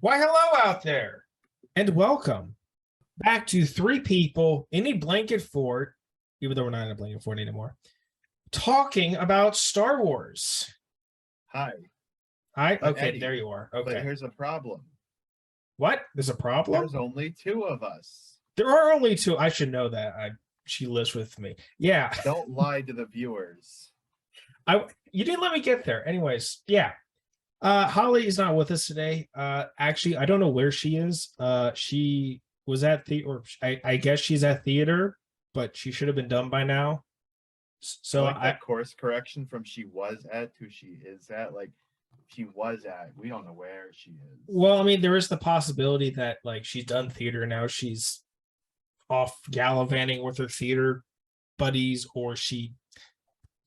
Why, hello out there, and welcome back to Three People in a Blanket Fort, even though we're not in a blanket fort anymore, talking about Star Wars. Hi. Hi, But okay, Eddie, there you are. But Okay. here's a problem. What? There's a problem? There's only two of us. There are only two. I should know that. She lives with me. Yeah. Don't lie to the viewers. You didn't let me get there. Anyways, yeah. Holly is not with us today. Actually, I don't know where she is. She was at I guess she's at theater, but she should have been done by now. So I like that course correction from she was at to she is at. Like she was at. We don't know where she is. Well, I mean, there is the possibility that like she's done theater now. She's off gallivanting with her theater buddies, or she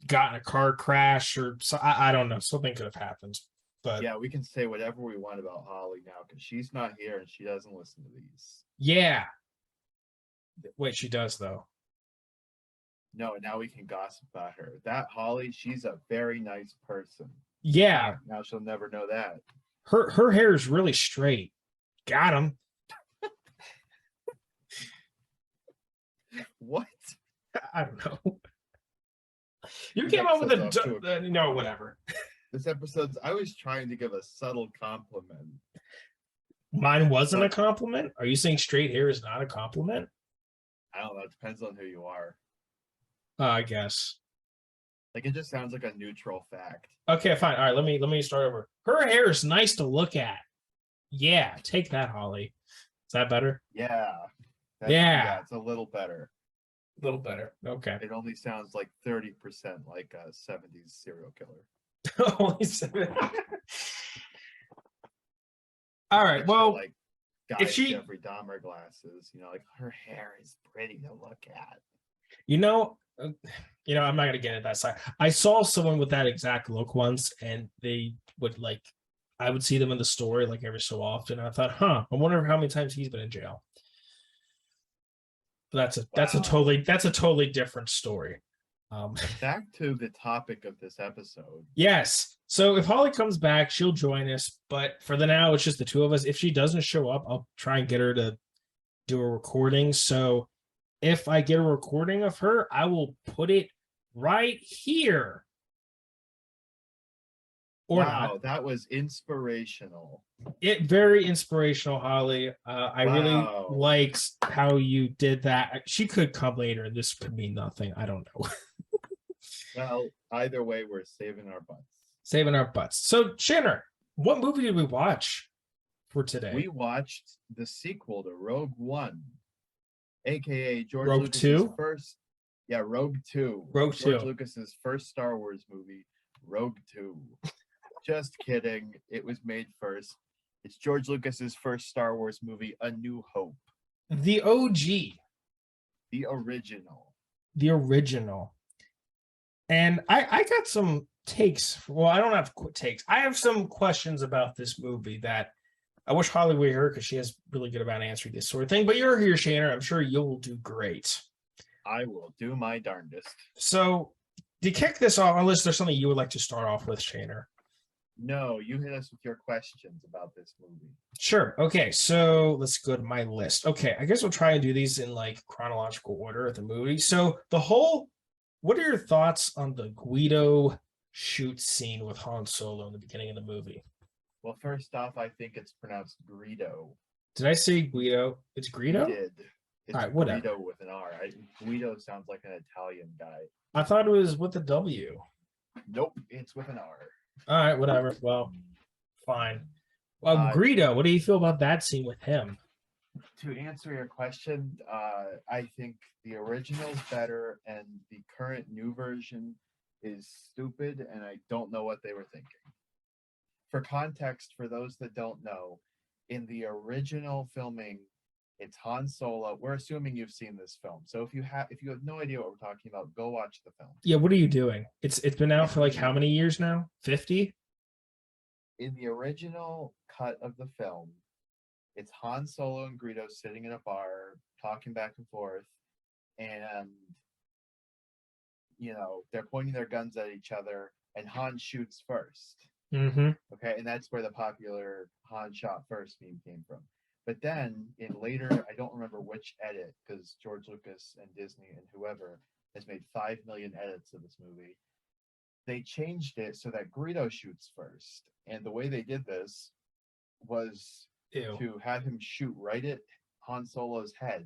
got in a car crash, or so I don't know. Something could have happened. But yeah, we can say whatever we want about Holly now because she's not here and she doesn't listen to these. Yeah. Wait, she does though. No, now we can gossip about her. That Holly, she's a very nice person. Yeah. Now she'll never know that. Her hair is really straight. Got him. What? I don't know. You came up with a no, whatever. This episode's, I was trying to give a subtle compliment. Mine wasn't a compliment? Are you saying straight hair is not a compliment? I don't know. It depends on who you are. I guess. Like, it just sounds like a neutral fact. Okay, fine. All right, let me start over. Her hair is nice to look at. Yeah, take that, Holly. Is that better? Yeah. Yeah. It's a little better. A little better. Okay. It only sounds like 30% like a 70s serial killer. Only 7. All right. Well, like if she Jeffrey Dahmer glasses, like her hair is pretty to look at. I'm not gonna get into that side. I saw someone with that exact look once, and they would I would see them in the store like every so often. I thought, I wonder how many times he's been in jail. But that's a totally different story. Back to the topic of this episode. Yes. So if Holly comes back, she'll join us. But for the now, it's just the two of us. If she doesn't show up, I'll try and get her to do a recording. So if I get a recording of her, I will put it right here. Or wow, not. That was inspirational. Very inspirational, Holly. I really liked how you did that. She could come later. This could mean nothing. I don't know. Well, either way, we're saving our butts. Saving our butts. So, Shanner, what movie did we watch for today? We watched the sequel to Rogue One, aka George Rogue Lucas's 2? first. Yeah, Rogue 2. George Lucas's first Star Wars movie, Rogue 2. Just kidding. It was made first. It's George Lucas's first Star Wars movie, A New Hope. The OG. The original. The original. And I got some takes. Well, I don't have takes. I have some questions about this movie that I wish Holly were here because she is really good about answering this sort of thing. But you're here, Shanner. I'm sure you'll do great. I will do my darndest. So to kick this off, unless there's something you would like to start off with, Shanner. No, you hit us with your questions about this movie. Sure. Okay, so let's go to my list. Okay, I guess we'll try and do these in chronological order of the movie. So what are your thoughts on the Greedo shoot scene with Han Solo in the beginning of the movie? Well, first off, I think it's pronounced Greedo. Did I say Guido? It's Greedo? You did. It's all right, whatever. Greedo with an R. Guido sounds like an Italian guy. I thought it was with a W. Nope, it's with an R. All right, whatever. Well, fine. Well, Greedo, what do you feel about that scene with him? To answer your question, I think the original's better and the current new version is stupid, and I don't know what they were thinking. For context, for those that don't know, in the original filming, it's Han Solo. We're assuming you've seen this film, so if you have no idea what we're talking about, go watch the film. Yeah, what are you doing? It's been out for how many years now? 50? In the original cut of the film, it's Han Solo and Greedo sitting in a bar, talking back and forth, and they're pointing their guns at each other, and Han shoots first. Mm-hmm. Okay, and that's where the popular Han shot first meme came from. But then in later, I don't remember which edit, because George Lucas and Disney and whoever has made 5 million edits of this movie. They changed it so that Greedo shoots first. And the way they did this was Ew. to have him shoot right at Han Solo's head.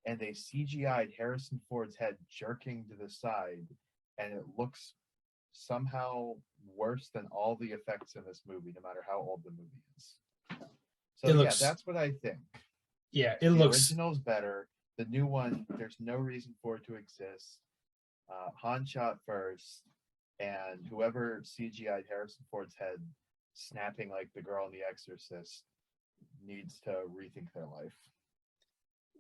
And they CGI'd Harrison Ford's head jerking to the side. And it looks somehow worse than all the effects in this movie, no matter how old the movie is. So It yeah, looks. that's what I think. Yeah, it The looks. original's better. The new one, there's no reason for it to exist. Han shot first, and whoever CGI'd Harrison Ford's head snapping like the girl in The Exorcist needs to rethink their life.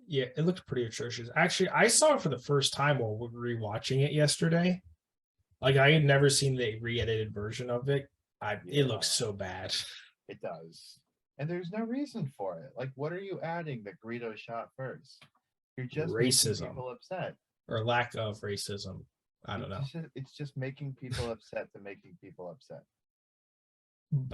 Yeah, it looked pretty atrocious. Actually, I saw it for the first time while we were rewatching it yesterday. Like I had never seen the re-edited version of it. It looks so bad. It does. And there's no reason for it. Like, what are you adding that Greedo shot first? You're just making Racism people upset. or lack of racism. I don't know. It's just making people upset to making people upset.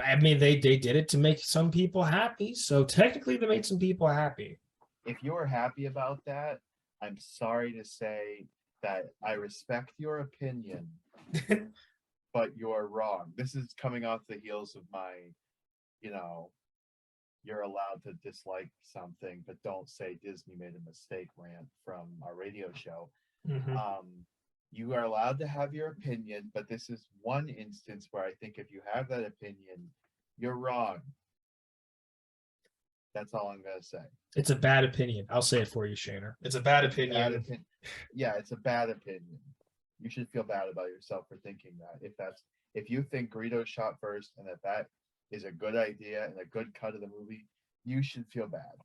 I mean, they did it to make some people happy, so technically they made some people happy. If you're happy about that, I'm sorry to say that I respect your opinion, but you're wrong. This is coming off the heels of my, you know, you're allowed to dislike something, but don't say Disney made a mistake rant from our radio show. Mhm. You are allowed to have your opinion, but this is one instance where I think if you have that opinion, you're wrong. That's all I'm gonna say. It's a bad opinion. I'll say it for you, Shaner. It's a bad opinion. Yeah, it's a bad opinion. You should feel bad about yourself for thinking that. If you think Greedo shot first and that is a good idea and a good cut of the movie, you should feel bad.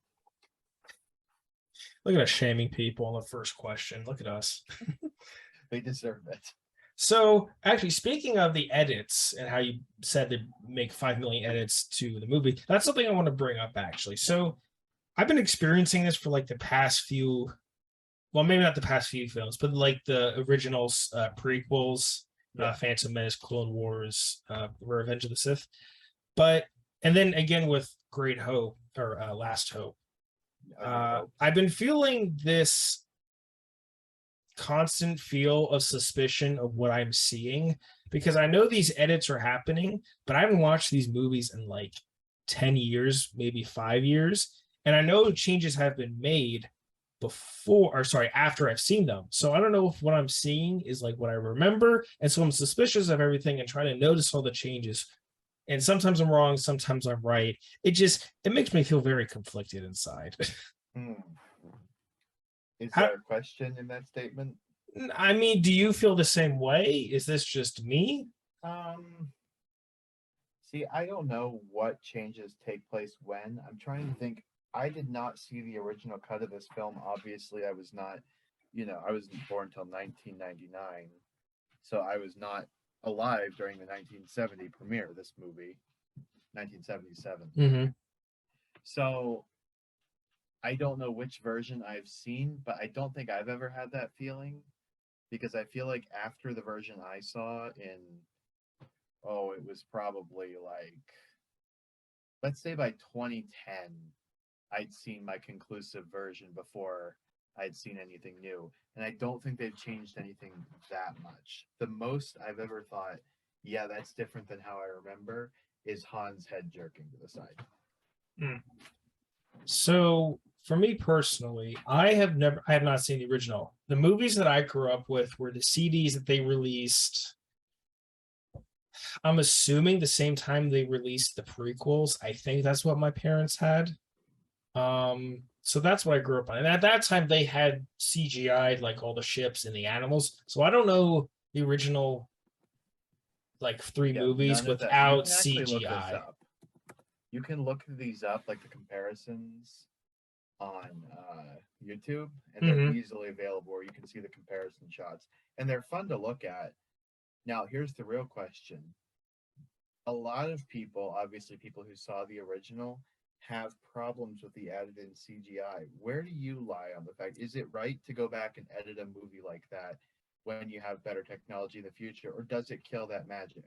Look at us shaming people on the first question. Look at us. They deserve it. So, actually, speaking of the edits and how you said they make 5 million edits to the movie, that's something I want to bring up actually. So, I've been experiencing this for like the past few, well, maybe not the past few films, but like the originals, prequels, Phantom Menace, Clone Wars, Revenge of the Sith. But, and then again with Great Hope or Last Hope. I've been feeling this constant feel of suspicion of what I'm seeing because I know these edits are happening, but I haven't watched these movies in like 10 years, maybe 5 years. And I know changes have been made after I've seen them. So I don't know if what I'm seeing is like what I remember. And so I'm suspicious of everything and trying to notice all the changes. And sometimes I'm wrong, sometimes I'm right. It makes me feel very conflicted inside. Is there a question in that statement? I mean, do you feel the same way? Is this just me? See, I don't know what changes take place when. I'm trying to think. I did not see the original cut of this film. Obviously, I was not, I wasn't born until 1999. So I was not alive during the 1970 premiere of this movie, 1977. Mm-hmm. So I don't know which version I've seen, but I don't think I've ever had that feeling because I feel like after the version I saw it was probably like, let's say by 2010, I'd seen my conclusive version before I'd seen anything new. And I don't think they've changed anything that much. The most I've ever thought, yeah, that's different than how I remember, is Han's head jerking to the side. So for me personally, I have not seen the original. The movies that I grew up with were the CDs that they released. I'm assuming the same time they released the prequels. I think that's what my parents had. So that's what I grew up on. And at that time they had CGI'd like all the ships and the animals. So I don't know the original like three movies without CGI. You can look these up, like the comparisons on YouTube, and they're easily available where you can see the comparison shots. And they're fun to look at. Now, here's the real question. A lot of people, obviously people who saw the original, have problems with the added in CGI. Where do you lie on the fact? Is it right to go back and edit a movie like that when you have better technology in the future, or does it kill that magic?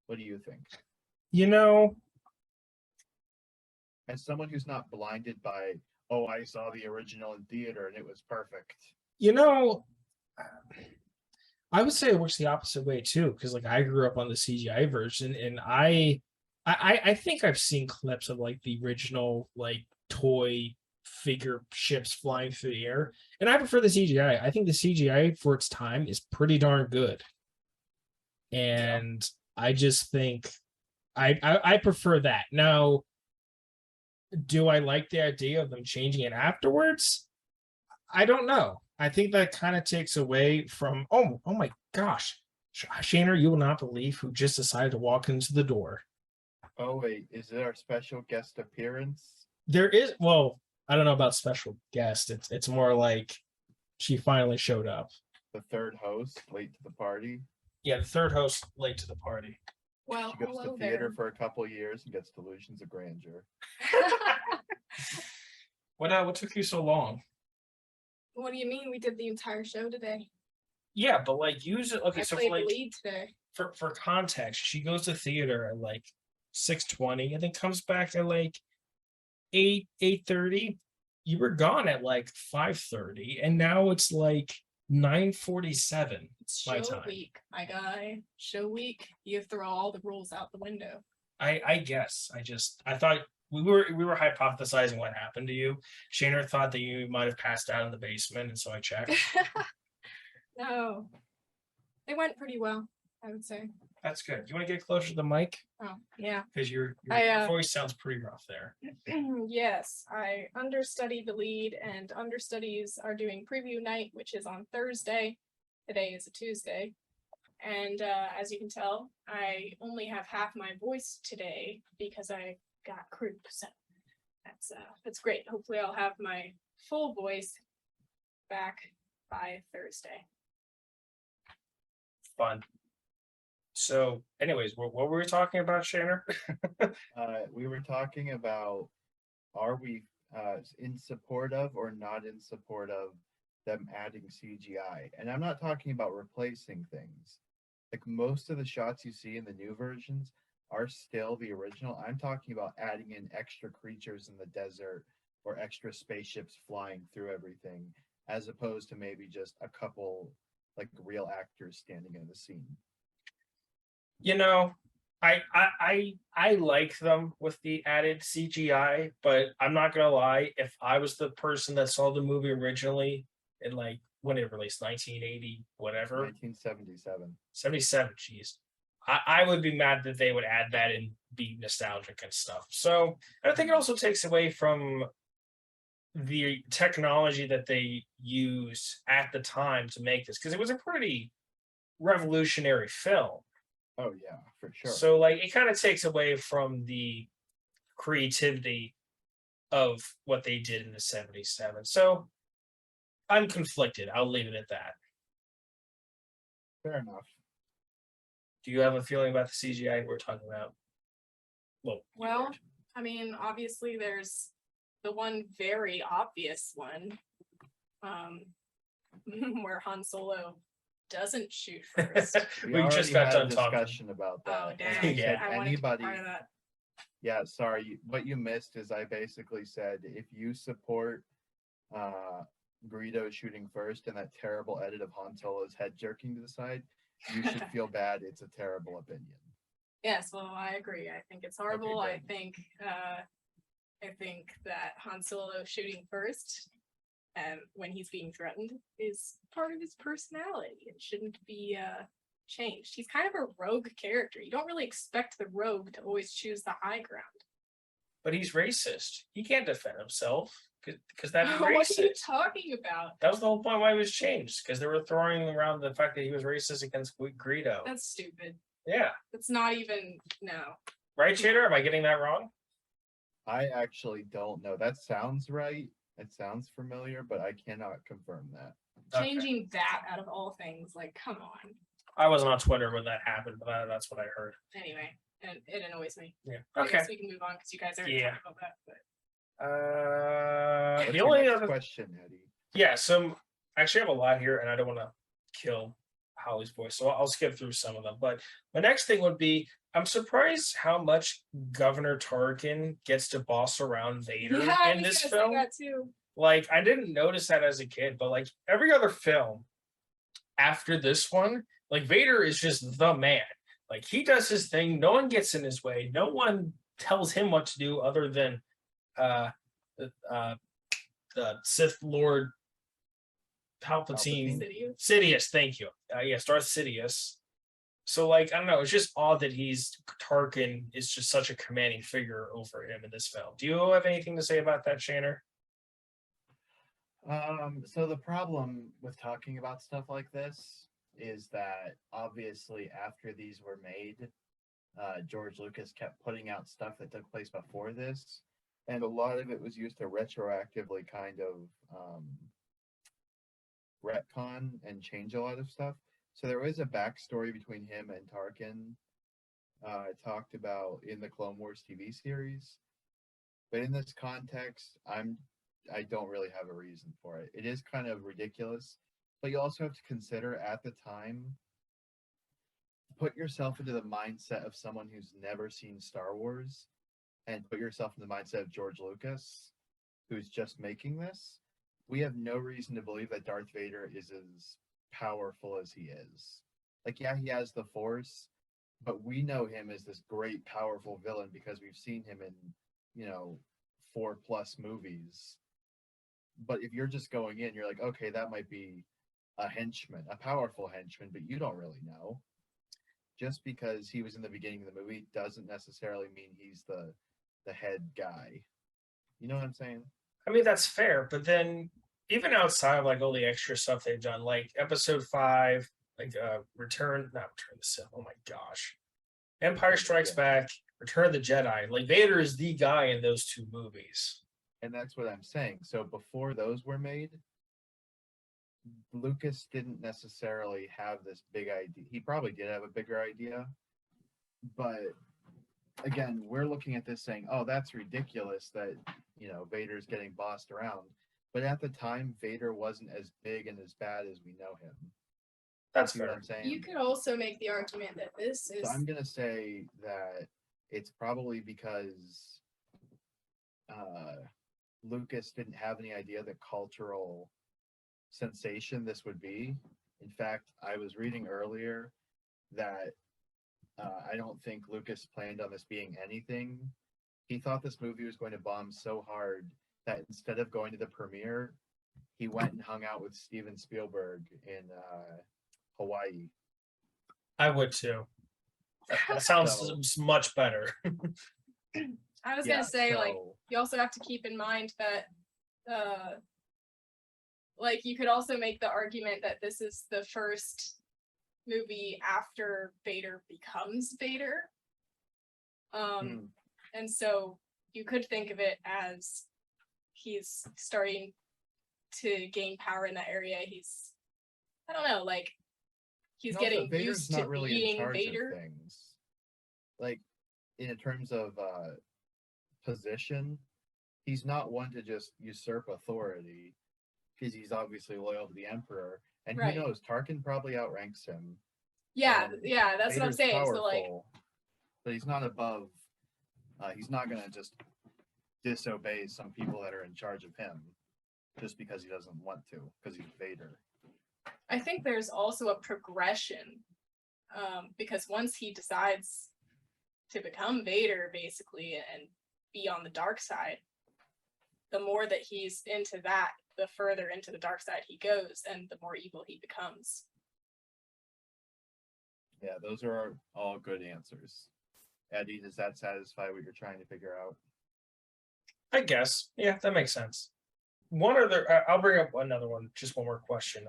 What do you think? You know, As someone who's not blinded by, oh, I saw the original in theater and it was perfect. you know, I would say it works the opposite way too, because like I grew up on the CGI version, and I think I've seen clips of like the original like toy figure ships flying through the air, and I prefer the CGI. I think the CGI for its time is pretty darn good, Yeah. and I just think I prefer that. Now, do I like the idea of them changing it afterwards? I don't know. I think that kind of takes away from oh my gosh. Shaner, you will not believe who just decided to walk into the door. Oh wait, is it our special guest appearance? There is well, I don't know about special guest. It's more like she finally showed up. The third host, late to the party. Yeah, the third host late to the party. Well, She goes to hello theater there. for a couple years and gets delusions of grandeur. What took you so long? What do you mean? We did the entire show today. Yeah, but like use it okay, I so played for like the lead today. for context, she goes to theater at like 6:20 and then comes back at like 8:30. You were gone at like 5:30, and now it's like 9:47 It's my show time. week, my guy. Show week. You throw all the rules out the window. I guess I thought we were hypothesizing what happened to you. Shaner thought that you might have passed out in the basement, and so I checked. No, it went pretty well, I would say. That's good. You want to get closer to the mic Oh, yeah. because your I, voice sounds pretty rough there. Yes, I understudied the lead, and understudies are doing preview night, which is on Thursday. Today is a Tuesday. And as you can tell, I only have half my voice today because I got croup. So that's great. Hopefully I'll have my full voice back by Thursday. Fun. So, anyways, what were we talking about, Shaner? We were talking about, are we in support of or not in support of them adding CGI? And I'm not talking about replacing things. Like most of the shots you see in the new versions are still the original. I'm talking about adding in extra creatures in the desert or extra spaceships flying through everything, as opposed to maybe just a couple like real actors standing in the scene. You know, I like them with the added CGI, but I'm not gonna lie. If I was the person that saw the movie originally in like when it released, 1980, whatever, 1977. 77, geez, I would be mad that they would add that and be nostalgic and stuff. So I think it also takes away from the technology that they used at the time to make this because it was a pretty revolutionary film. Oh yeah, for sure. So like it kind of takes away from the creativity of what they did in the 77. So I'm conflicted. I'll leave it at that. Fair enough. Do you have a feeling about the CGI we're talking about? Well, I mean, obviously there's the one very obvious one, where Han Solo doesn't shoot first. we just already got had done a talking. discussion about that. Oh, and damn. I Yeah. said I wanted to be anybody. part of that. Yeah, sorry. What you missed is I basically said if you support Greedo shooting first and that terrible edit of Han Solo's head jerking to the side, you should feel bad. It's a terrible opinion. Yes, well, I agree. I think it's horrible. Okay, I think that Han Solo shooting first, when he's being threatened, is part of his personality. It shouldn't be changed. He's kind of a rogue character. You don't really expect the rogue to always choose the high ground. But he's racist. He can't defend himself because that'd be What are you racist. talking about? That was the whole point why he was changed because they were throwing around the fact that he was racist against Greedo. That's stupid. Yeah. That's not even no. Right, Shader? Am I getting that wrong? I actually don't know. That sounds right. It sounds familiar, but I cannot confirm that. Okay. Changing that out of all things, like, come on. I wasn't on Twitter when that happened, but that's what I heard. Anyway, and it annoys me. Yeah. I Okay. guess we can move on because you guys already Yeah. talked about that. But What's The your only next other question, Eddie? yeah, so I actually have a lot here, and I don't want to kill Holly's voice, so I'll skip through some of them. But my next thing would be I'm surprised how much Governor Tarkin gets to boss around Vader Yeah, I in was this gonna say film. that too. Like, I didn't notice that as a kid, but like every other film after this one, like Vader is just the man. Like he does his thing. No one gets in his way. No one tells him what to do other than uh, uh, the Sith Lord Palpatine. Sidious. Sidious, thank you. Yes, Darth Sidious. So, like, I don't know. It's just odd that Tarkin is just such a commanding figure over him in this film. Do you have anything to say about that, Shanner? So the problem with talking about stuff like this is that obviously after these were made, George Lucas kept putting out stuff that took place before this, and a lot of it was used to retroactively kind of retcon and change a lot of stuff. So there was a backstory between him and Tarkin, talked about in the Clone Wars TV series. But in this context, I don't really have a reason for it. It is kind of ridiculous, but you also have to consider at the time, put yourself into the mindset of someone who's never seen Star Wars and put yourself in the mindset of George Lucas, who's just making this. We have no reason to believe that Darth Vader is as powerful as he is. Like, yeah, he has the Force, but we know him as this great, powerful villain because we've seen him in, 4+ movies. But if you're just going in, you're like, okay, that might be a henchman, a powerful henchman, but you don't really know. Just because he was in the beginning of the movie doesn't necessarily mean he's the head guy. You know what I'm saying? I mean, that's fair, but then even outside of like all the extra stuff they've done, like Episode 5, like not Return of the Sith. Oh my gosh, Empire Strikes Back, Return of the Jedi. Like Vader is the guy in those two movies. And that's what I'm saying. So before those were made, Lucas didn't necessarily have this big idea. He probably did have a bigger idea, but again, we're looking at this saying, "Oh, that's ridiculous that, Vader's getting bossed around." But at the time, Vader wasn't as big and as bad as we know him. That's See what fair. I'm saying? You could also make the argument that this is So I'm gonna say that it's probably because Lucas didn't have any idea the cultural sensation this would be. In fact, I was reading earlier that I don't think Lucas planned on this being anything. He thought this movie was going to bomb so hard that instead of going to the premiere, he went and hung out with Steven Spielberg in Hawaii. I would too. That sounds So- much better. I was Yeah, gonna say, like, so- you also have to keep in mind that like you could also make the argument that this is the first movie after Vader becomes Vader. And so you could think of it as he's starting to gain power in that area. I don't know, like he's And also, getting Vader's used not to really in being charge Vader. of things. Like in terms of position, he's not one to just usurp authority because he's obviously loyal to the Emperor. And Right. who knows, Tarkin probably outranks him. Yeah, And yeah, that's what I'm Vader's saying. So like, powerful, but he's not above. He's not gonna just disobey some people that are in charge of him just because he doesn't want to, because he's Vader. I think there's also a progression because once he decides to become Vader, basically, and be on the dark side, the more that he's into that, the further into the dark side he goes, and the more evil he becomes. Yeah, those are all good answers. Eddie, does that satisfy what you're trying to figure out? I guess. Yeah, that makes sense. I'll bring up another one. Just one more question.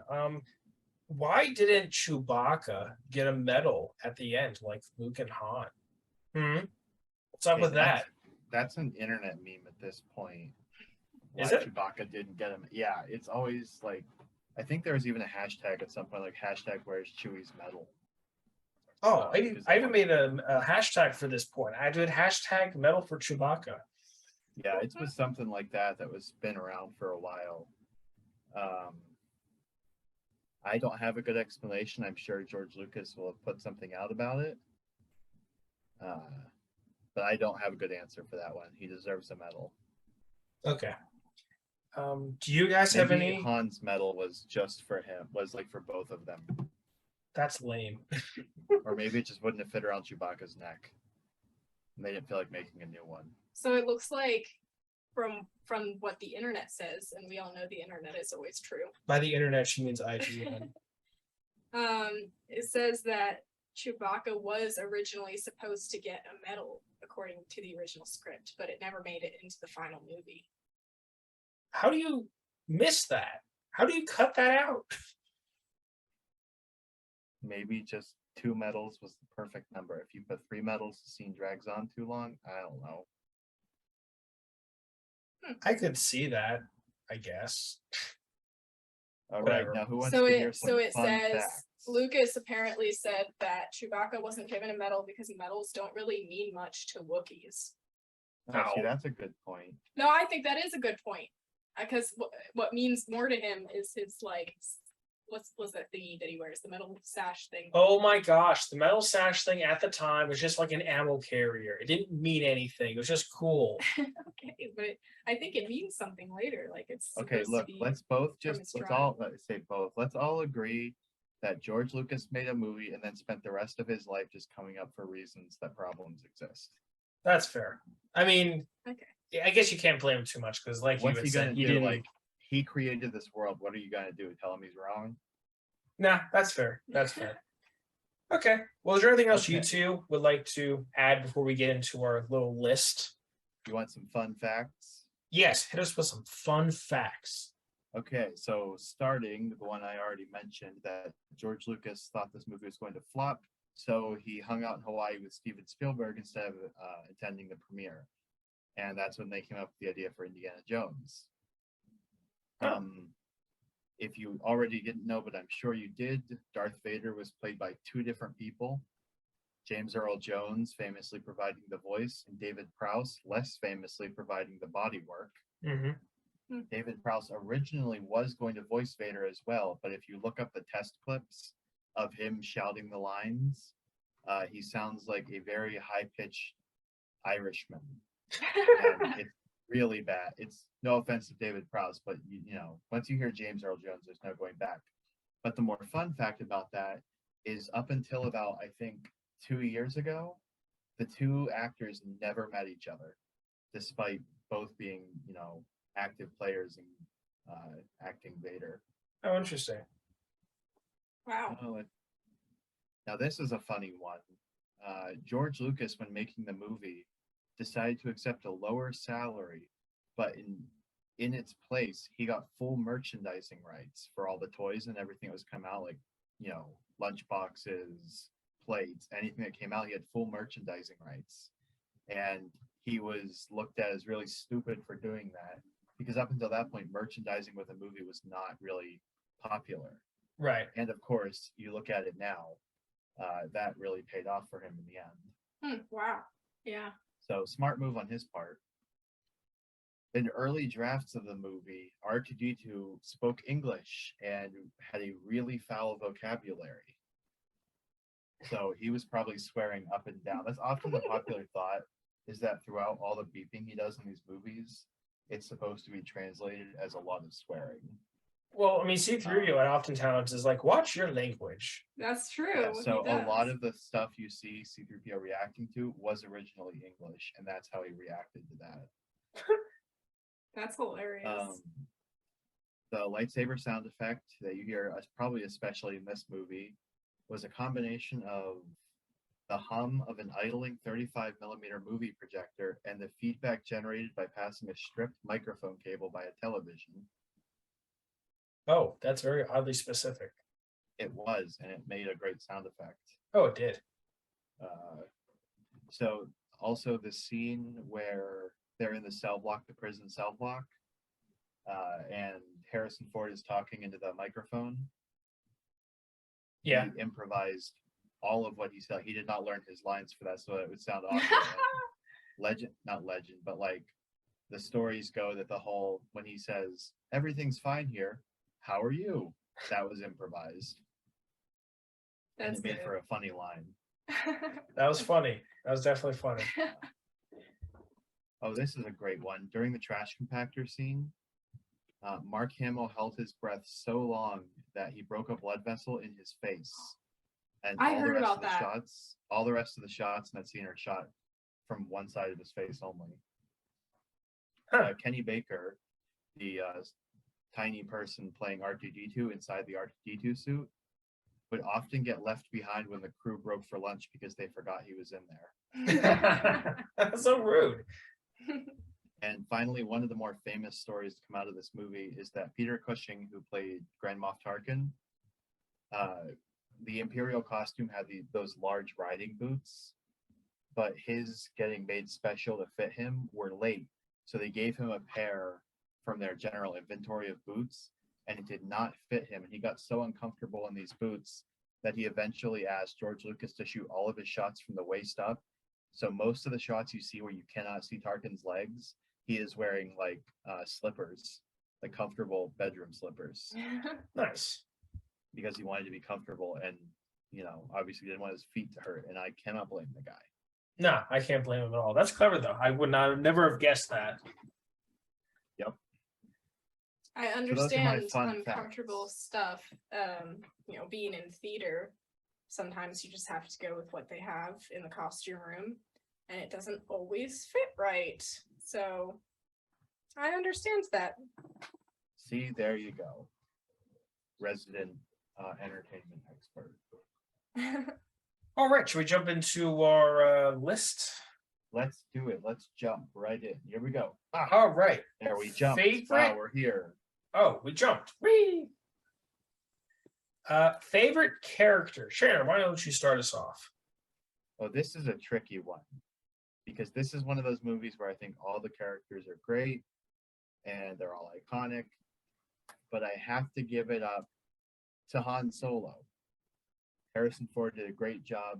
Why didn't Chewbacca get a medal at the end like Luke and Han? What's up with that? That's an internet meme at this point. Is Why it? Chewbacca didn't get him? Yeah, it's always like, I think there was even a hashtag at some point, like hashtag where's Chewie's medal. Oh, I even made a hashtag for this point. I did hashtag medal for Chewbacca. Yeah, it was something like that was been around for a while. I don't have a good explanation. I'm sure George Lucas will have put something out about it. But I don't have a good answer for that one. He deserves a medal. Okay. Do you guys have Maybe any? Han's medal was just for him, was like for both of them. That's lame. Or maybe it just wouldn't have fit around Chewbacca's neck. And they didn't feel like making a new one. So it looks like from what the internet says, and we all know the internet is always true. By the internet, she means IGN. It says that Chewbacca was originally supposed to get a medal according to the original script, but it never made it into the final movie. How do you miss that? How do you cut that out? Maybe just 2 medals was the perfect number. If you put 3 medals, the scene drags on too long. I don't know. I could see that, I guess. All Whatever. right, now who wants So to hear it some fun says facts? Lucas apparently said that Chewbacca wasn't given a medal because medals don't really mean much to Wookiees. Oh, see, Ow. that's a good point. No, I think that is a good point. Because what means more to him is his like, what's was that thingy that he wears, the metal sash thing. Oh my gosh, the metal sash thing at the time was just like an ammo carrier. It didn't mean anything. It was just cool. Okay, but I think it means something later. Like it's Okay, supposed look, to be let's both from just his let's tribe. all say both. Let's all agree that George Lucas made a movie and then spent the rest of his life just coming up for reasons that problems exist. That's fair. I mean, Okay. I guess you can't blame him too much because, like you What's had he said, gonna he do? didn't. Like, he created this world. What are you gonna do? Tell him he's wrong? Nah, that's fair. That's fair. Okay. Well, is there anything else you Okay. two would like to add before we get into our little list? You want some fun facts? Yes, hit us with some fun facts. Okay, so starting the one I already mentioned, that George Lucas thought this movie was going to flop, so he hung out in Hawaii with Steven Spielberg instead of attending the premiere, and that's when they came up with the idea for Indiana Jones. Oh. If you already didn't know, but I'm sure you did, Darth Vader was played by 2 different people. James Earl Jones famously providing the voice, and David Prowse less famously providing the body work. Mm-hmm. David Prowse originally was going to voice Vader as well, but if you look up the test clips of him shouting the lines, he sounds like a very high-pitched Irishman. And it's really bad. It's no offense to David Prowse, but you know, once you hear James Earl Jones, there's no going back. But the more fun fact about that is up until about, I think, 2 years ago, the 2 actors never met each other, despite both being, you know, active players in acting Vader. Oh, interesting. Wow. Now this is a funny one. George Lucas, when making the movie, decided to accept a lower salary, but in its place, he got full merchandising rights for all the toys and everything that was come out, like, you know, lunch boxes, plates, anything that came out, he had full merchandising rights. And he was looked at as really stupid for doing that, because up until that point, merchandising with a movie was not really popular. Right. And of course, you look at it now, that really paid off for him in the end. Wow. Yeah. So smart move on his part. In early drafts of the movie, R2D2 spoke English and had a really foul vocabulary. So he was probably swearing up and down. That's often the popular thought, is that throughout all the beeping he does in these movies, it's supposed to be translated as a lot of swearing. Well, I mean, C-3PO oftentimes is like, watch your language. That's true. Yeah, so he a does. lot of the stuff you see C-3PO reacting to was originally English, and that's how he reacted to that. That's hilarious. The lightsaber sound effect that you hear, probably especially in this movie, was a combination of the hum of an idling 35mm movie projector and the feedback generated by passing a stripped microphone cable by a television. Oh, that's very oddly specific. It was, and it made a great sound effect. Oh, it did. So also the scene where they're in the cell block, the prison cell block, and Harrison Ford is talking into the microphone. Yeah. He improvised all of what he said. He did not learn his lines for that, so it would sound awkward. Not legend, but like the stories go that the whole, when he says, "Everything's fine here, how are you?" That was improvised. That's and it made good. for a funny line. That was funny. That was definitely funny. Oh, this is a great one. During the trash compactor scene, Mark Hamill held his breath so long that he broke a blood vessel in his face. And I all the heard rest about of the that. shots, all the rest of the shots in that scene are shot from one side of his face only. Huh. Kenny Baker, the tiny person playing R2D2 inside the R2D2 suit, would often get left behind when the crew broke for lunch because they forgot he was in there. That's so rude. And finally, one of the more famous stories to come out of this movie is that Peter Cushing, who played Grand Moff Tarkin, the Imperial costume had those large riding boots, but his getting made special to fit him were late. So they gave him a pair from their general inventory of boots, and it did not fit him. And he got so uncomfortable in these boots that he eventually asked George Lucas to shoot all of his shots from the waist up. So most of the shots you see where you cannot see Tarkin's legs, he is wearing like slippers, like comfortable bedroom slippers, Nice. because he wanted to be comfortable, and obviously didn't want his feet to hurt. And I cannot blame the guy. No, I can't blame him at all. That's clever though. I would never have guessed that. Yep. I those are my understand fun uncomfortable facts. stuff. Being in theater, sometimes you just have to go with what they have in the costume room, and it doesn't always fit right. So I understand that. See, there you go. Resident entertainment expert. All right, should we jump into our list? Let's do it. Let's jump right in. Here we go. All right. There we jump. Favorite? We're here. Oh, we jumped. Whee! Favorite character. Shannon, why don't you start us off? Oh, this is a tricky one, because this is one of those movies where I think all the characters are great and they're all iconic, but I have to give it up to Han Solo. Harrison Ford did a great job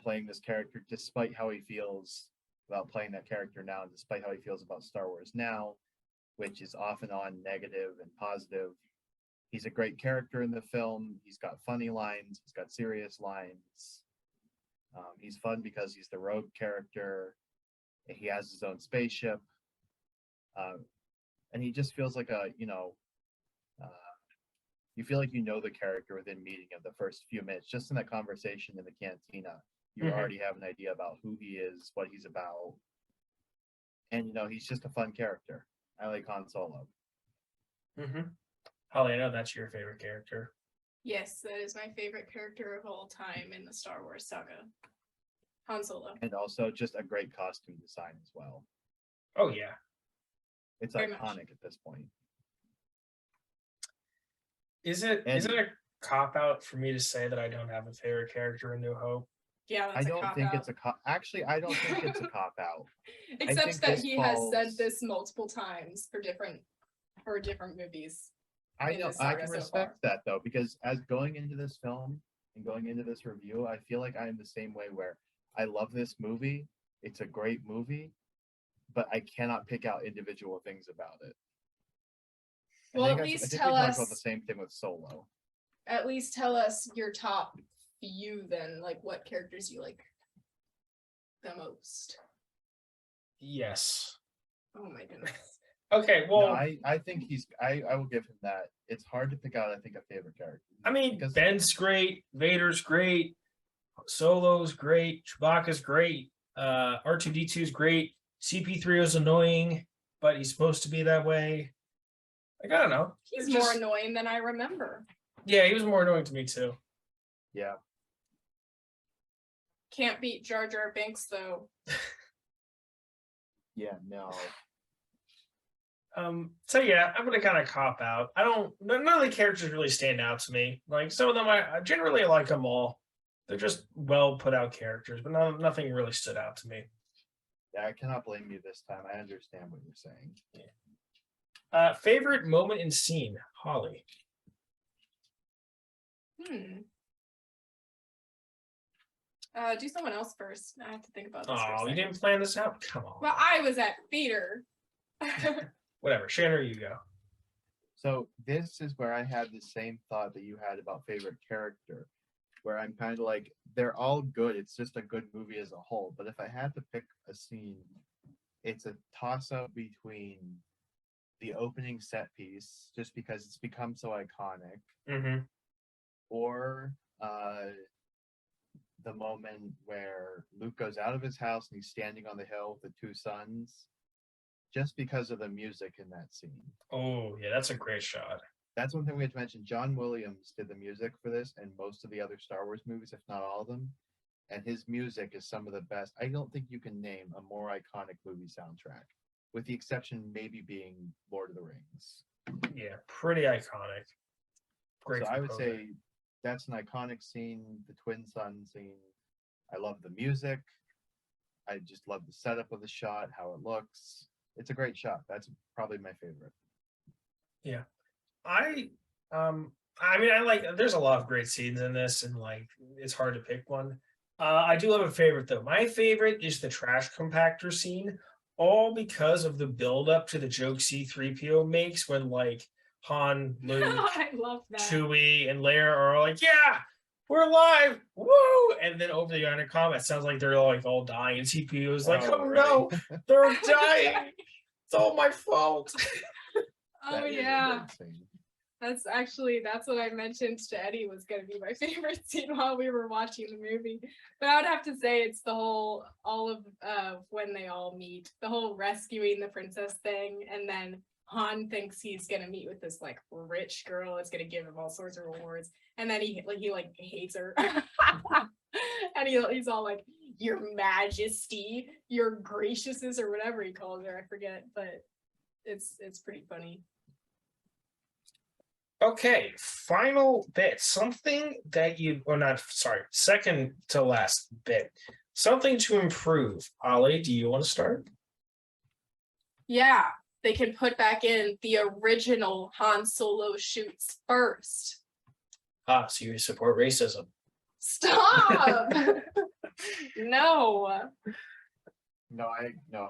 playing this character, despite how he feels about playing that character now, and despite how he feels about Star Wars now, which is off and on negative and positive. He's a great character in the film. He's got funny lines. He's got serious lines. He's fun because he's the rogue character. He has his own spaceship. And he just feels like you feel like you know the character within meeting him the first few minutes. Just in that conversation in the cantina, you already have an idea about who he is, what he's about. And, he's just a fun character. I like Han Solo. Holly, I know that's your favorite character. Yes, that is my favorite character of all time in the Star Wars saga. Han Solo. And also just a great costume design as well. Oh, yeah. It's Very iconic much. at this point. Is it a cop-out for me to say that I don't have a favorite character in New Hope? Yeah, that's I don't think cop-out. it's a cop. Actually, I don't think it's a cop-out. Except think that this he has said falls- this multiple times for different movies. I in know the I saga can so respect far. that though, because as going into this film and going into this review, I feel like I am the same way, where I love this movie. It's a great movie, but I cannot pick out individual things about it. Well, at I least think tell we talked about us. the same thing with Solo. At least tell us your top few then, like what characters you like the most. Yes. Oh my goodness. Okay, well, No, I think I will give him that. It's hard to pick out, I think, a favorite character. I mean, because Ben's great, Vader's great, Solo's great, Chewbacca's great, R2D2's great, CP3O's annoying, but he's supposed to be that way. Like, I don't know. He's It's more just- annoying than I remember. Yeah, he was more annoying to me too. yeah. Can't beat Jar Jar Binks though. Yeah, no. So yeah, I'm gonna kind of cop out. None of the characters really stand out to me. Like some of them, I generally like them all. They're just well put out characters, but nothing really stood out to me. Yeah, I cannot blame you this time. I understand what you're saying. Favorite moment and scene, Holly. Do someone else first. I have to think about this. Oh, for a you second. didn't plan this out? Come on. Well, I was at theater. Whatever. Shannon, you go. So this is where I had the same thought that you had about favorite character. where I'm kind of like, they're all good. It's just a good movie as a whole. But if I had to pick a scene, it's a toss up between the opening set piece, just because it's become so iconic, Mm-hmm. or the moment where Luke goes out of his house and he's standing on the hill with the two sons, just because of the music in that scene. Oh, yeah, that's a great shot. That's one thing we have to mention. John Williams did the music for this and most of the other Star Wars movies, if not all of them. And his music is some of the best. I don't think you can name a more iconic movie soundtrack, with the exception maybe being Lord of the Rings. Yeah, pretty iconic. Great. So I would composer. say that's an iconic scene, the twin sun scene. I love the music. I just love the setup of the shot, how it looks. It's a great shot. That's probably my favorite. Yeah. I mean, I like, there's a lot of great scenes in this, and like it's hard to pick one. I do have a favorite though. My favorite is the trash compactor scene, all because of the build up to the joke C3PO makes when like Han, Luke, I love that. Chewie, and Leia are all like, "Yeah, we're alive, woo!" And then over the intercom, it sounds like they're like all dying, and CPU is like, Oh, "Oh right. no, they're dying! It's all my fault." Oh That is a yeah. great scene. That's what I mentioned to Eddie was gonna be my favorite scene while we were watching the movie. But I would have to say it's the whole all of when they all meet, the whole rescuing the princess thing, and then Han thinks he's gonna meet with this like rich girl that's gonna give him all sorts of rewards, and then he hates her. And he's all like, "Your Majesty, your graciousness," or whatever he calls her, I forget, but it's pretty funny. Okay, final bit. Something that you, or not, sorry, second to last bit. Something to improve. Ollie, do you want to start? Yeah, they can put back in the original Han Solo shoots first. Ah, so you support racism. Stop! No. No,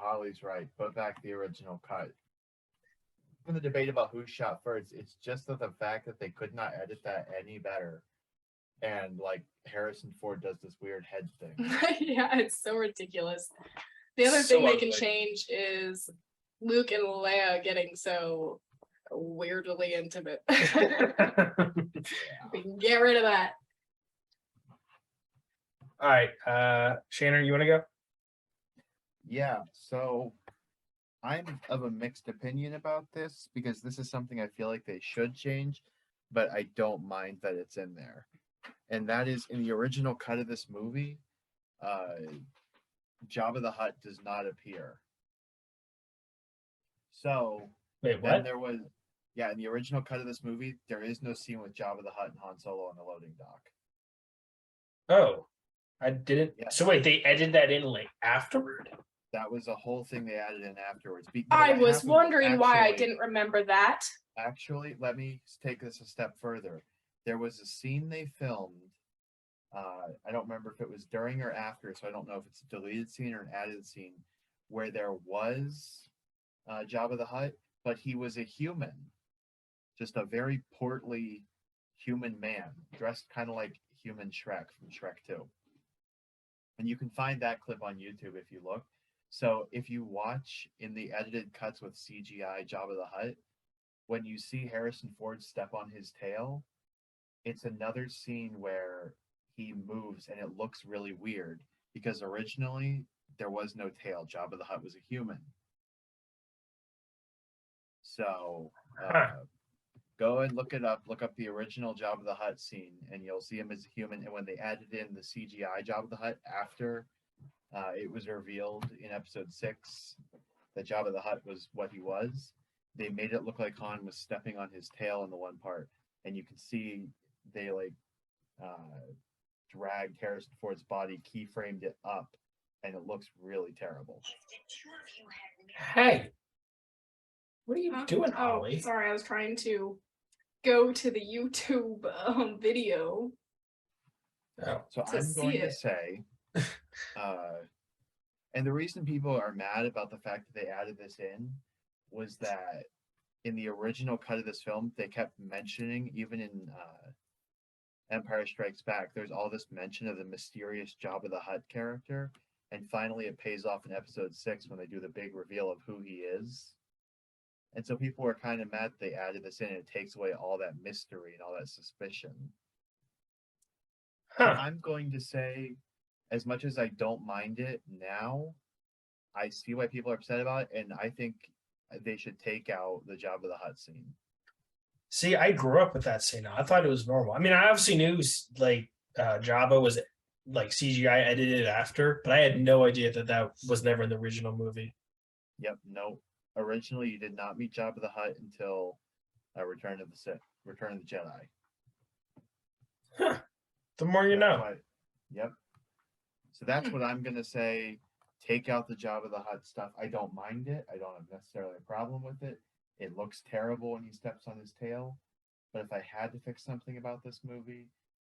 Holly's right. Put back the original cut. In the debate about who shot first, it's just that the fact that they could not edit that any better. And like Harrison Ford does this weird head thing. Yeah, it's so ridiculous. The other So thing they can ugly. change is Luke and Leia getting so weirdly intimate. We can get rid of that. All right, Shannon, you want to go? Yeah, so I'm of a mixed opinion about this because this is something I feel like they should change, but I don't mind that it's in there. And that is in the original cut of this movie, Jabba the Hutt does not appear. So Wait, then what? there was, yeah, in the original cut of this movie, there is no scene with Jabba the Hutt and Han Solo on the loading dock. Oh, I didn't. Yeah. So wait, they edited that in like afterward? That was a whole thing they added in afterwards. I What was happened wondering why I actually- didn't remember that. Actually, let me take this a step further. There was a scene they filmed. I don't remember if it was during or after, so I don't know if it's a deleted scene or an added scene, where there was Jabba the Hutt, but he was a human, just a very portly human man, dressed kind of like human Shrek from Shrek 2. And you can find that clip on YouTube if you look. So if you watch in the edited cuts with CGI Jabba the Hutt, when you see Harrison Ford step on his tail, it's another scene where he moves and it looks really weird because originally there was no tail. Jabba the Hutt was a human. So go and look it up. Look up the original Jabba the Hutt scene and you'll see him as a human. And when they added in the CGI Jabba the Hutt after it was revealed in episode 6 that Jabba the Hutt was what he was, they made it look like Han was stepping on his tail in the one part. And you can see they like dragged Harrison Ford's body, keyframed it up, and it looks really terrible. Hey, what are you doing, Oh, Holly? sorry, I was trying to go to the YouTube video. Oh. So To I'm see going to it. say, and the reason people are mad about the fact that they added this in was that in the original cut of this film, they kept mentioning, even in Empire Strikes Back, there's all this mention of the mysterious Jabba the Hutt character, and finally it pays off in episode 6 when they do the big reveal of who he is. And so people were kind of mad they added this in, and it takes away all that mystery and all that suspicion. So Huh. I'm going to say, as much as I don't mind it now, I see why people are upset about it, and I think they should take out the Jabba the Hutt scene. See, I grew up with that scene. I thought it was normal. I mean, I obviously knew like Jabba was like CGI edited after, but I had no idea that was never in the original movie. Yep, no. Originally, you did not meet Jabba the Hutt until Return of the Jedi. Huh. The more you know. Yep. So that's what I'm gonna say. Take out the Jabba the Hutt stuff. I don't mind it. I don't have necessarily a problem with it. It looks terrible when he steps on his tail. But if I had to fix something about this movie,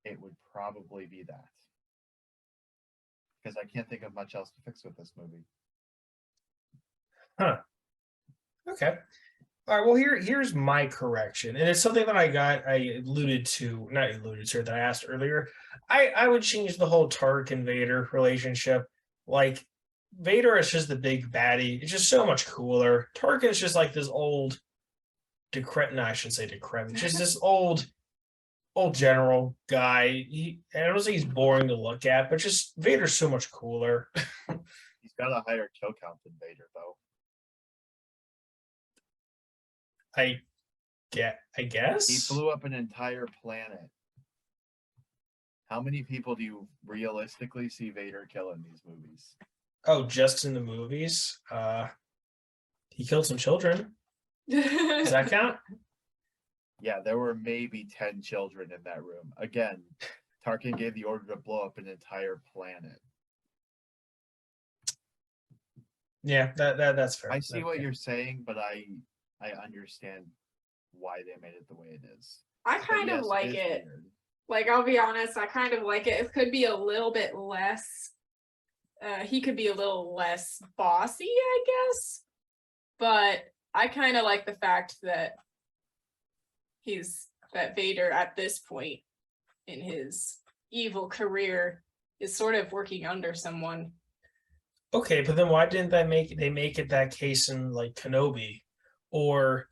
it would probably be that. Because I can't think of much else to fix with this movie. Huh. Okay. All right. Well, here's my correction, and it's something that I alluded to, not alluded to, that I asked earlier. I would change the whole Tark and Vader relationship. Like, Vader is just the big baddie. It's just so much cooler. Tarkin is just like this old decrepit. No, I shouldn't say decrepit. Just this old general guy. I don't say he's boring to look at, but just Vader's so much cooler. He's got a higher kill count than Vader, though. I guess he blew up an entire planet. How many people do you realistically see Vader kill in these movies? Oh, just in the movies? He killed some children. Does that count? Yeah, there were maybe 10 children in that room. Again, Tarkin gave the order to blow up an entire planet. Yeah, that's fair. I see what you're saying, but I understand why they made it the way it is. I kind of like it. Like, I'll be honest, I kind of like it. It could be a little bit less. He could be a little less bossy, I guess. But I kind of like the fact that Vader at this point in his evil career is sort of working under someone. Okay, but then why didn't they make it that case in like Kenobi or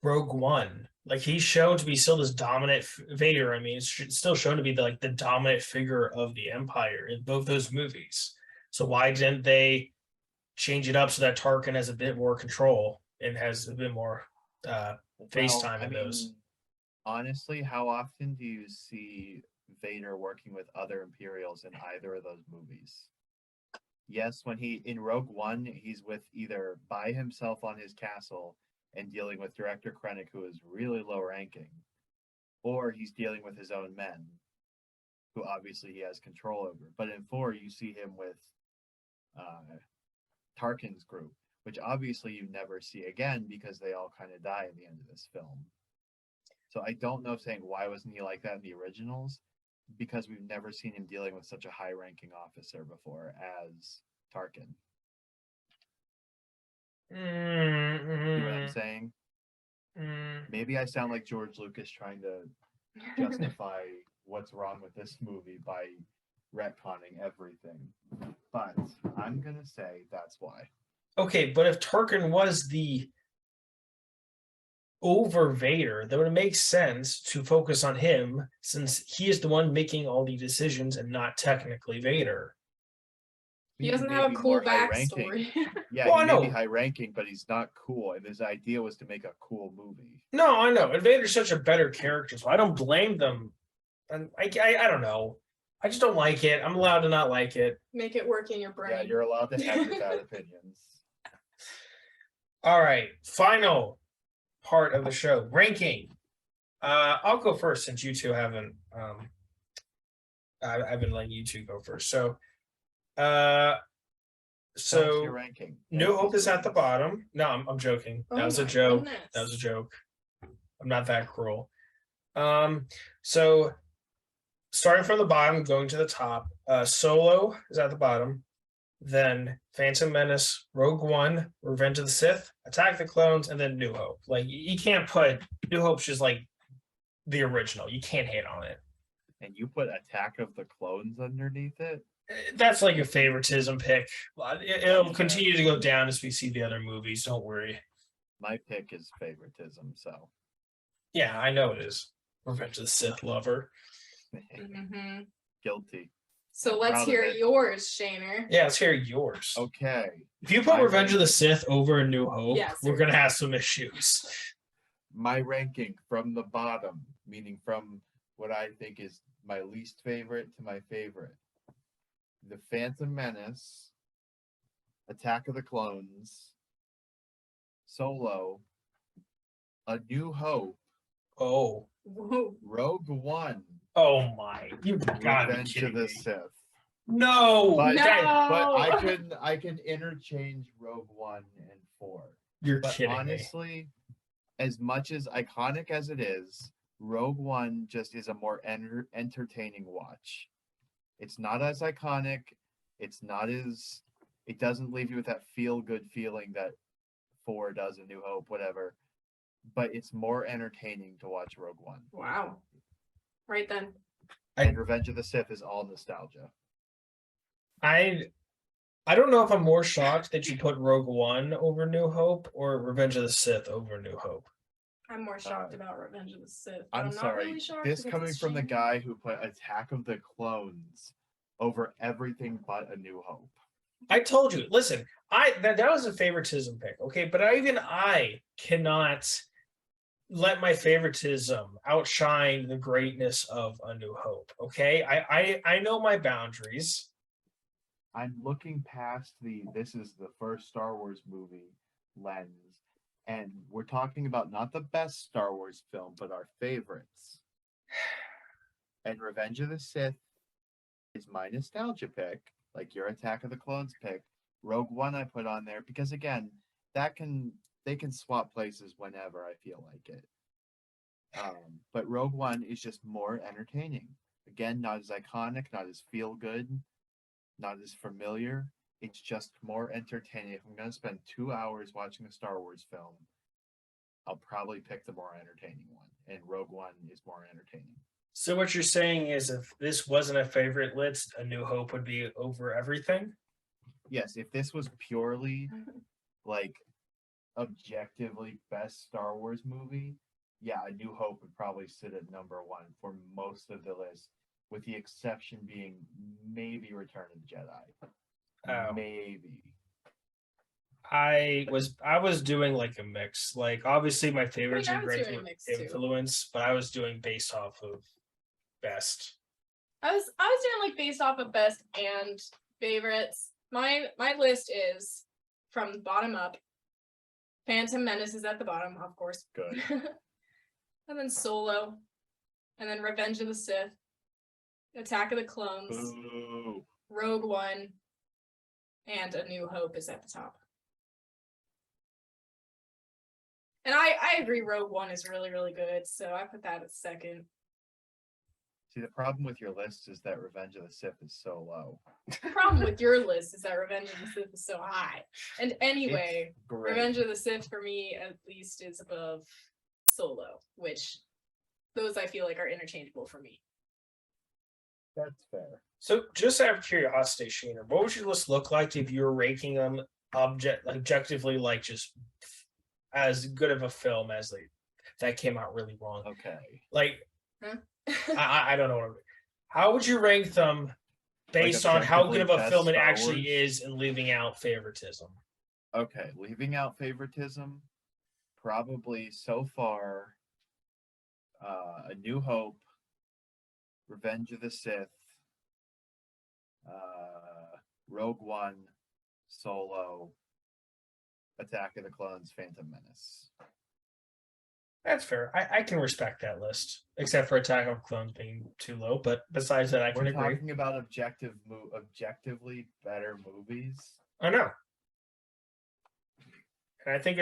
Rogue One? Like, he's shown to be still this dominant Vader. I mean, it's still shown to be the dominant figure of the Empire in both those movies. So why didn't they change it up so that Tarkin has a bit more control and has a bit more face time in those? Honestly, how often do you see Vader working with other Imperials in either of those movies? Yes, when in Rogue One, he's with either by himself on his castle and dealing with Director Krennic, who is really low ranking, or he's dealing with his own men, who obviously he has control over. But in 4, you see him with Tarkin's group, which obviously you never see again because they all kind of die at the end of this film. So I don't know if saying why wasn't he like that in the originals, because we've never seen him dealing with such a high-ranking officer before as Tarkin. See what I'm saying? Maybe I sound like George Lucas trying to justify what's wrong with this movie by retconning everything. But I'm going to say that's why. Okay, but if Tarkin was the over Vader, then it would make sense to focus on him, since he is the one making all the decisions and not technically Vader. He doesn't have a cool backstory. Yeah, well, he may be high ranking, but he's not cool. And his idea was to make a cool movie. No, I know. And Vader's such a better character, so I don't blame them. And I don't know. I just don't like it. I'm allowed to not like it. Make it work in your brain. Yeah, you're allowed to have your bad opinions. All right, final part of the show, ranking. I'll go first since you two haven't. I've been letting you two go first. So your ranking. New Hope is at the bottom. No, I'm joking. That was a joke. Goodness. That was a joke. I'm not that cruel. So starting from the bottom, going to the top, Solo is at the bottom. Then Phantom Menace, Rogue One, Revenge of the Sith, Attack of the Clones, and then New Hope. Like, you can't put New Hope's just like the original. You can't hate on it. And you put Attack of the Clones underneath it? That's like a favoritism pick. It'll Okay. continue to go down as we see the other movies. Don't worry. My pick is favoritism, so Yeah, I know it is. Revenge of the Sith lover. Mhm. guilty. So I'm let's proud of hear it. yours, Shaner. Yeah, let's hear yours. Okay. If you put My Revenge of the ranking. Sith over A New Hope, Yeah, we're gonna have some issues. My ranking from the bottom, meaning from what I think is my least favorite to my favorite. The Phantom Menace, Attack of the Clones, Solo, A New Hope, Oh, Whoa. Rogue One, oh my! You gotta be Revenge kidding of the me. Sith. No, But, that- but No. I can interchange Rogue One and 4. you're But kidding me. honestly, as much as iconic as it is, Rogue One just is a more entertaining watch. It's not as iconic. It's not as. It doesn't leave you with that feel good feeling that 4 does, A New Hope, whatever. But it's more entertaining to watch Rogue One. Wow. Right then. And Revenge of the Sith is all nostalgia. I don't know if I'm more shocked that you put Rogue One over New Hope or Revenge of the Sith over New Hope. I'm more shocked about Revenge of the Sith. I'm not sorry. really shocked This because coming it's from the Shaner. guy who put Attack of the Clones over everything but A New Hope. I told you. Listen, that was a favoritism pick, okay? But I cannot let my favoritism outshine the greatness of A New Hope. Okay, I know my boundaries. I'm looking past this is the first Star Wars movie lens, and we're talking about not the best Star Wars film, but our favorites. And Revenge of the Sith is my nostalgia pick, like your Attack of the Clones pick. Rogue One I put on there because again, they can swap places whenever I feel like it. But Rogue One is just more entertaining. Again, not as iconic, not as feel good, not as familiar. It's just more entertaining. If I'm going to spend 2 hours watching a Star Wars film, I'll probably pick the more entertaining one. And Rogue One is more entertaining. So what you're saying is, if this wasn't a favorite list, A New Hope would be over everything. Yes, if this was purely like objectively best Star Wars movie, yeah, A New Hope would probably sit at number 1 for most of the list, with the exception being maybe Return of the Jedi. Oh. Maybe. I was doing like a mix. Like obviously my favorites I are was doing great a mix, too. influence, but I was doing based off of best. I was doing like based off of best and favorites. My list is from the bottom up. Phantom Menace is at the bottom, of course. Good. And then Solo. And then Revenge of the Sith. Attack of the Clones. Boo. Rogue One. And A New Hope is at the top. And I agree Rogue One is really, really good, so I put that at second. See, the problem with your list is that Revenge of the Sith is so low. The problem with your list is that Revenge of the Sith is so high. And anyway, It's great. Revenge of the Sith for me at least is above Solo, which those I feel like are interchangeable for me. That's fair. So just out of curiosity, Sheener, what would your list look like if you were ranking them objectively, like just as good of a film as that came out really wrong? Okay. Like Huh? I don't know. How would you rank them based on how good of a objectively film it best Star actually Wars? is and leaving out favoritism? Okay, leaving out favoritism, probably so far, A New Hope, Revenge of the Sith, Rogue One, Solo, Attack of the Clones, Phantom Menace. That's fair. I can respect that list, except for Attack of Clones being too low. But besides that, I can We're agree. talking about objectively better movies. I know. And I think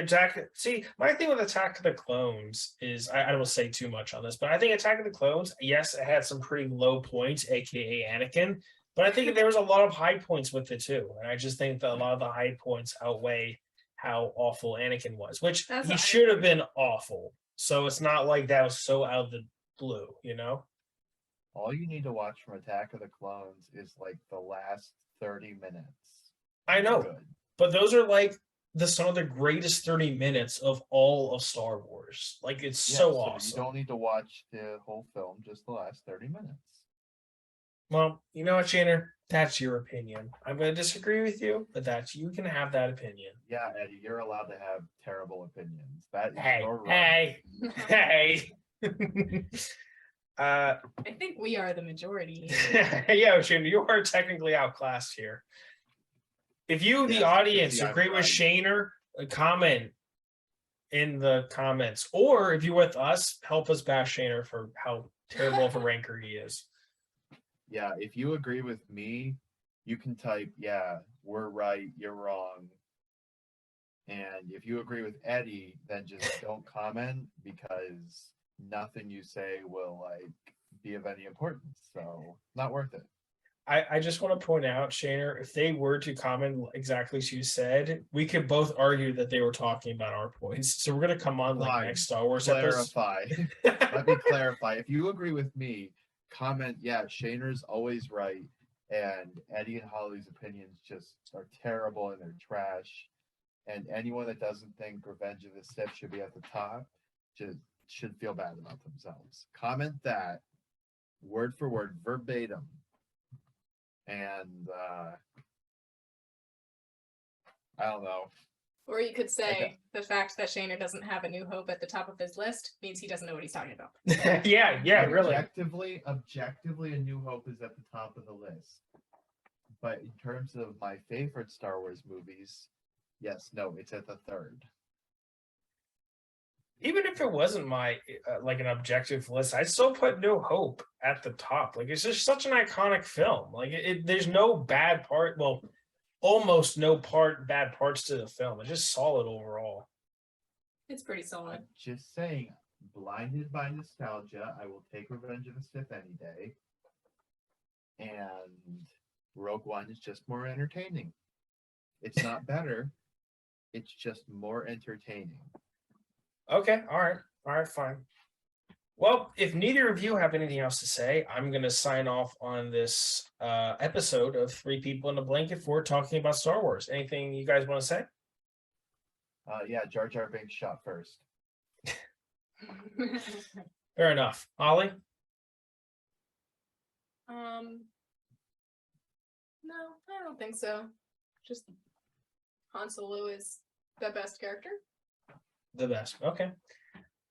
my thing with Attack of the Clones is I don't want to say too much on this, but I think Attack of the Clones, yes, it had some pretty low points, aka Anakin, but I think there was a lot of high points with it too. And I just think that a lot of the high points outweigh how awful Anakin was, which he should have been awful. So it's not like that was so out of the blue, you know? All you need to watch from Attack of the Clones is like the last 30 minutes. I know, Good. but those are like some of the greatest 30 minutes of all of Star Wars. Like it's Yeah, so so awesome. you don't need to watch the whole film, just the last 30 minutes. Well, you know what, Shanner? That's your opinion. I'm going to disagree with you, but you can have that opinion. Yeah, Eddie, you're allowed to have terrible opinions. That is Hey, your right. hey. I think we are the majority here. Yeah, Shanner, you are technically outclassed here. If you, the Yes, audience, I'm agree with right. Shaner, comment in the comments. Or if you're with us, help us bash Shaner for how terrible of a ranker he is. Yeah, if you agree with me, you can type, yeah, we're right, you're wrong. And if you agree with Eddie, then just don't comment because nothing you say will like be of any importance. So not worth it. I just want to point out, Shaner, if they were to comment exactly as you said, we could both argue that they were talking about our points. So we're gonna come on like Fine. next Star Wars episode. Clarify. Let me clarify. If you agree with me, comment, yeah, Shaner's always right. And Eddie and Holly's opinions just are terrible and they're trash. And anyone that doesn't think Revenge of the Sith should be at the top just should feel bad about themselves. Comment that word for word, verbatim. And I don't know. Or you could say the fact that Shaner doesn't have A New Hope at the top of his list means he doesn't know what he's talking about. Yeah, really. Objectively, A New Hope is at the top of the list. But in terms of my favorite Star Wars movies, yes, no, it's at the third. Even if it wasn't my like an objective list, I'd still put No Hope at the top. Like it's just such an iconic film. Like there's no bad part. Well, almost no bad parts to the film. It's just solid overall. It's pretty solid. I'm just saying, blinded by nostalgia, I will take Revenge of the Sith any day. And Rogue One is just more entertaining. It's not better. It's just more entertaining. Okay, all right, fine. Well, if neither of you have anything else to say, I'm going to sign off on this episode of Three People in a Blanket for talking about Star Wars. Anything you guys want to say? Yeah, Jar Jar Binks shot first. Fair enough. Ollie? No, I don't think so. Just Han Solo is the best character. The best. Okay.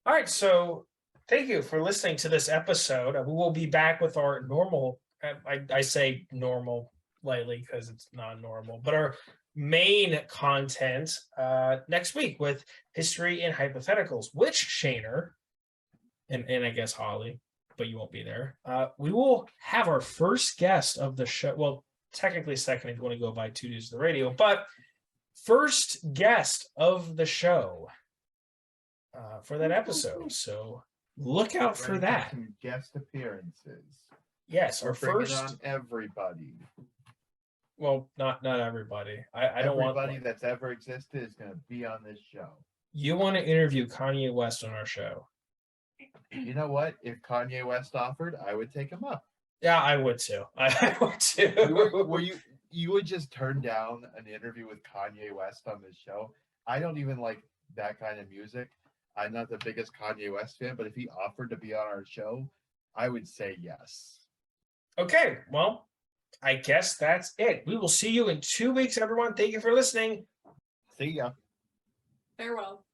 All right. So thank you for listening to this episode. We will be back with our normal, I say normal lightly because it's not normal, but our main content next week with history and hypotheticals, which Shaner and I guess Holly, but you won't be there. We will have our first guest of the show. Well, technically second if you want to go by 2 Dudes of the Radio, but first guest of the show for that episode. So look out for that. Some guest appearances. Yes, our Bring first. it on everybody. Well, not everybody. I don't want everybody that's ever existed is going to be on this show. You want to interview Kanye West on our show? You know what? If Kanye West offered, I would take him up. Yeah, I would too. I would too. You would just turn down an interview with Kanye West on this show? I don't even like that kind of music. I'm not the biggest Kanye West fan, but if he offered to be on our show, I would say yes. Okay, well, I guess that's it. We will see you in 2 weeks, everyone. Thank you for listening. See ya. Farewell.